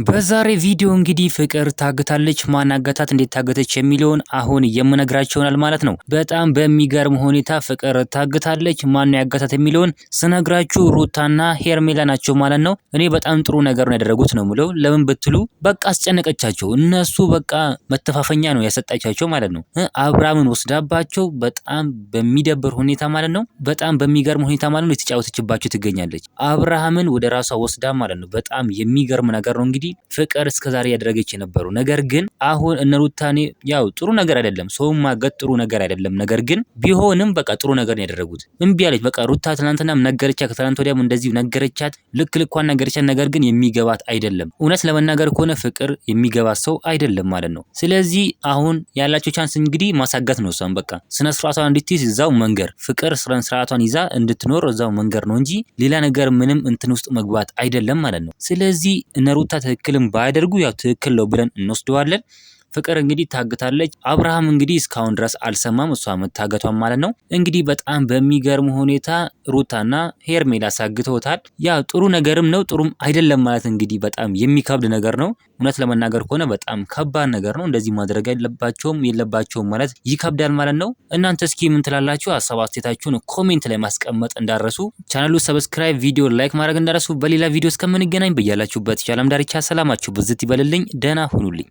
በዛሬ ቪዲዮ እንግዲህ ፍቅር ታግታለች። ማን አገታት፣ እንዴት ታገተች የሚለውን አሁን የምነግራችሁ ይሆናል ማለት ነው። በጣም በሚገርም ሁኔታ ፍቅር ታግታለች። ማን ያገታት የሚለውን ስነግራችሁ ሩታና ሄርሜላ ናቸው ማለት ነው። እኔ በጣም ጥሩ ነገር ነው ያደረጉት ነው የምለው። ለምን ብትሉ በቃ አስጨነቀቻቸው። እነሱ በቃ መተፋፈኛ ነው ያሰጣቻቸው ማለት ነው። አብርሃምን ወስዳባቸው በጣም በሚደብር ሁኔታ ማለት ነው። በጣም በሚገርም ሁኔታ ማለት ነው የተጫወተችባቸው ትገኛለች። አብርሃምን ወደ ራሷ ወስዳ ማለት ነው። በጣም የሚገርም ነገር ነው እንግዲህ ፍቅር እስከዛሬ ያደረገች የነበረው ነገር ግን አሁን እነ ሩታኔ ያው ጥሩ ነገር አይደለም፣ ሰው ማገት ጥሩ ነገር አይደለም። ነገር ግን ቢሆንም በቃ ጥሩ ነገር ነው ያደረጉት። እምቢ አለች በቃ ሩታ ትናንትናም ነገረቻት፣ ከትናንት ወዲያም እንደዚህ ነገረቻት፣ ልኳን ነገረቻት። ነገር ግን የሚገባት አይደለም። እውነት ለመናገር ከሆነ ፍቅር የሚገባት ሰው አይደለም ማለት ነው። ስለዚህ አሁን ያላቸው ቻንስ እንግዲህ ማሳገት ነው። እሷን በቃ ስነ ስርዓቷን እንድትይዝ እዛው መንገር፣ ፍቅር ስነ ስርዓቷን ይዛ እንድትኖር እዛው መንገር ነው እንጂ ሌላ ነገር ምንም እንትን ውስጥ መግባት አይደለም ማለት ነው። ስለዚህ እነ ሩታ ትክክልም ባያደርጉ ያው ትክክል ነው ብለን እንወስደዋለን። ፍቅር እንግዲህ ታግታለች። አብርሃም እንግዲህ እስካሁን ድረስ አልሰማም እሷ መታገቷን ማለት ነው። እንግዲህ በጣም በሚገርም ሁኔታ ሩታና ሄርሜላ አሳግተውታል። ያ ጥሩ ነገርም ነው ጥሩም አይደለም ማለት እንግዲህ በጣም የሚከብድ ነገር ነው። እውነት ለመናገር ከሆነ በጣም ከባድ ነገር ነው። እንደዚህ ማድረግ የለባቸውም ማለት ይከብዳል ማለት ነው። እናንተ እስኪ ምን ትላላችሁ? ሀሳብ አስተያየታችሁን ኮሜንት ላይ ማስቀመጥ እንዳረሱ፣ ቻናሉ ሰብስክራይብ፣ ቪዲዮ ላይክ ማድረግ እንዳረሱ። በሌላ ቪዲዮ እስከምንገናኝ በያላችሁበት የዓለም ዳርቻ ሰላማችሁ ብዝት ይበልልኝ። ደህና ሁኑልኝ።